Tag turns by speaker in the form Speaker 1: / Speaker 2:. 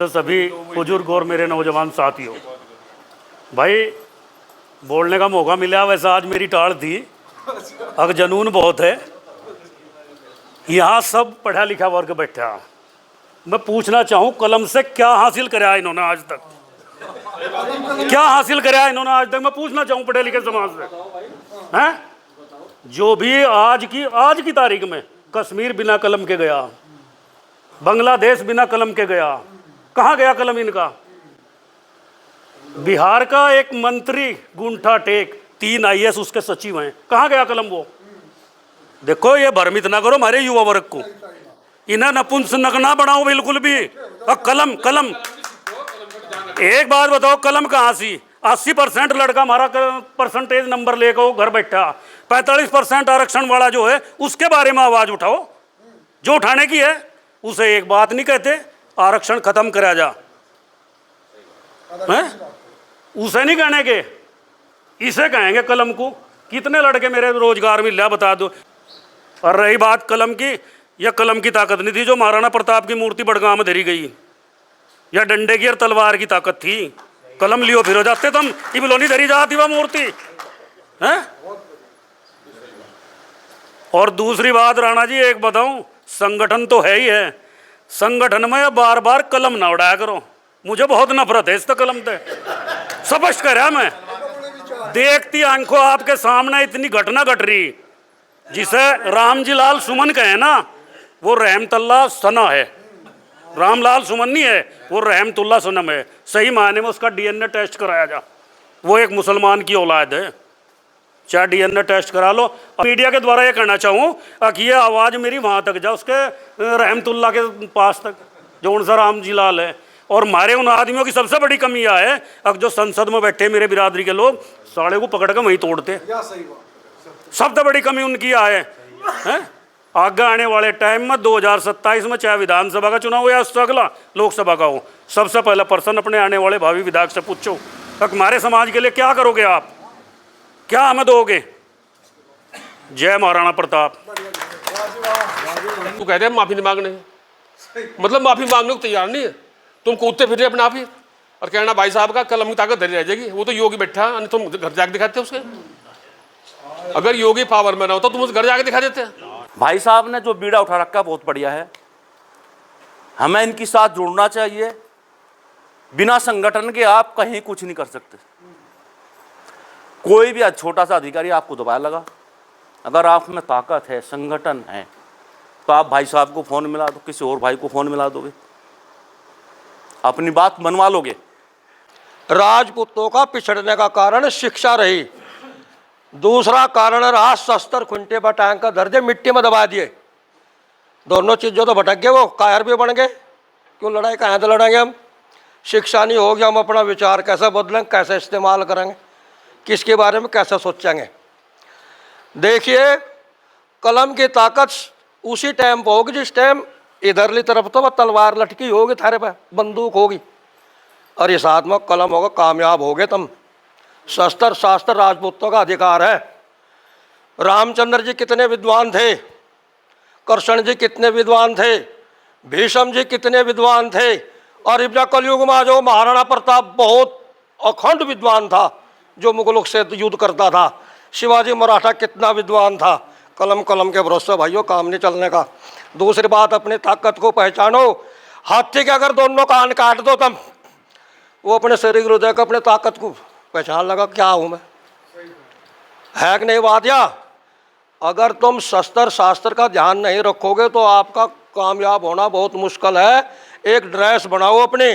Speaker 1: तो सभी बुजुर्ग और मेरे नौजवान साथियों, भाई बोलने का मौका मिला। वैसे आज मेरी टाल थी, अब जुनून बहुत है। यहाँ सब पढ़ा लिखा वर्ग बैठा। मैं पूछना चाहूँ, कलम से क्या हासिल कराया इन्होंने आज तक? क्या हासिल कराया इन्होंने आज तक? मैं पूछना चाहूँ पढ़े लिखे समाज से, हैं? जो भी आज की तारीख में कश्मीर बिना कलम के गया, बांग्लादेश बिना कलम के गया, कहाँ गया कलम इनका? बिहार का एक मंत्री गुंठा टेक, 3 IAS उसके सचिव हैं, कहाँ गया कलम वो? देखो, ये भ्रमित ना करो हमारे युवा वर्ग को, इन्हें नपुंसक ना बनाओ बिल्कुल भी। और कलम कलम एक बात बताओ, कलम कहाँ सी? 80% लड़का हमारा परसेंटेज नंबर लेकर वो घर बैठा, 45% आरक्षण वाला जो है उसके बारे में आवाज उठाओ, जो उठाने की है। उसे एक बात नहीं कहते आरक्षण खत्म करा जा, हैं? उसे नहीं कहने के, इसे कहेंगे कलम को। कितने लड़के मेरे रोजगार मिल रहा बता दो। और रही बात कलम की, यह कलम की ताकत नहीं थी जो महाराणा प्रताप की मूर्ति बड़गांव में धरी गई, या डंडे की और तलवार की ताकत थी। कलम लियो फिर हो जाते तुम, इबलोनी धरी जाती वह मूर्ति, हैं? और दूसरी बात राणा जी एक बताऊं, संगठन तो है ही है, संगठन में बार बार कलम ना उड़ाया करो। मुझे बहुत नफरत है इस तो कलम से, स्पष्ट कह रहा मैं। देखती आंखों आपके सामने इतनी घटना घट रही, जिसे रामजी लाल सुमन कहे ना, वो रहमतुल्लाह सना है। रामलाल सुमन नहीं है, वो रहमतुल्लाह सनम है। सही मायने में उसका DNA टेस्ट कराया जा, वो एक मुसलमान की औलाद है, चाहे DNA टेस्ट करा लो। मीडिया के द्वारा ये कहना चाहूँ कि ये आवाज़ मेरी वहाँ तक जा, उसके रहमतुल्लाह के पास तक, जो उनसा रामजी लाल है। और हमारे उन आदमियों की सबसे बड़ी कमी यह है, अब जो संसद में बैठे मेरे बिरादरी के लोग, साड़े को पकड़ कर वहीं तोड़ते। सबसे बड़ी कमी उनकी यह है। आगे आने वाले टाइम में 2027 में चाहे विधानसभा का चुनाव हो या उससे अगला लोकसभा का हो, सबसे पहला पर्सन अपने आने वाले भावी विधायक से पूछो, हमारे समाज के लिए क्या करोगे आप, क्या हमें दोगे? जय महाराणा प्रताप।
Speaker 2: तू कहते हैं माफी नहीं मांगने, मतलब माफी मांगने को तैयार नहीं है। तुम कूदते फिर अपने आप ही और कहना भाई साहब का कलम की ताकत धरी रह जाएगी। वो तो योगी बैठा, तुम घर जाके दिखाते उसके। अगर योगी पावर में ना होता तुम उस घर जाके दिखा देते।
Speaker 3: भाई साहब ने जो बीड़ा उठा रखा बहुत बढ़िया है, हमें इनके साथ जुड़ना चाहिए। बिना संगठन के आप कहीं कुछ नहीं कर सकते। कोई भी छोटा सा अधिकारी आपको दबाया लगा, अगर आप में ताकत है, संगठन है, तो आप भाई साहब को फोन मिला दो, किसी और भाई को फोन मिला दोगे, अपनी बात मनवा लोगे।
Speaker 4: राजपूतों का पिछड़ने का कारण शिक्षा रही, दूसरा कारण रहा शस्त्र खुंटे बटांग का दर्जे मिट्टी में दबा दिए। दोनों चीज़ों तो भटक गए, वो कायर भी बन गए। क्यों लड़ाई कहाँ तो लड़ेंगे हम? शिक्षा नहीं होगी, हम अपना विचार कैसे बदलेंगे, कैसे इस्तेमाल करेंगे, किसके बारे में कैसे सोचेंगे? देखिए, कलम की ताकत उसी टाइम पर होगी जिस टाइम इधरली तरफ तो वह तलवार लटकी होगी, थारे पे बंदूक होगी, और इस हाथ में कलम होगा। कामयाब होगे तुम। शस्त्र शास्त्र राजपूतों का अधिकार है। रामचंद्र जी कितने विद्वान थे, कृष्ण जी कितने विद्वान थे, भीष्म जी कितने विद्वान थे, और इब्जा कलयुग में जो महाराणा प्रताप बहुत अखंड विद्वान था, जो मुगलों से युद्ध करता था। शिवाजी मराठा कितना विद्वान था। कलम कलम के भरोसे भाइयों काम नहीं चलने का। दूसरी बात, अपनी ताकत को पहचानो। हाथी के अगर दोनों कान काट दो तुम, वो अपने शरीर हृदय को, अपने ताकत को पहचान लगा, क्या हूँ मैं, है कि नहीं बात? या अगर तुम शस्त्र शास्त्र का ध्यान नहीं रखोगे तो आपका कामयाब होना बहुत मुश्किल है। एक ड्रेस बनाओ अपनी,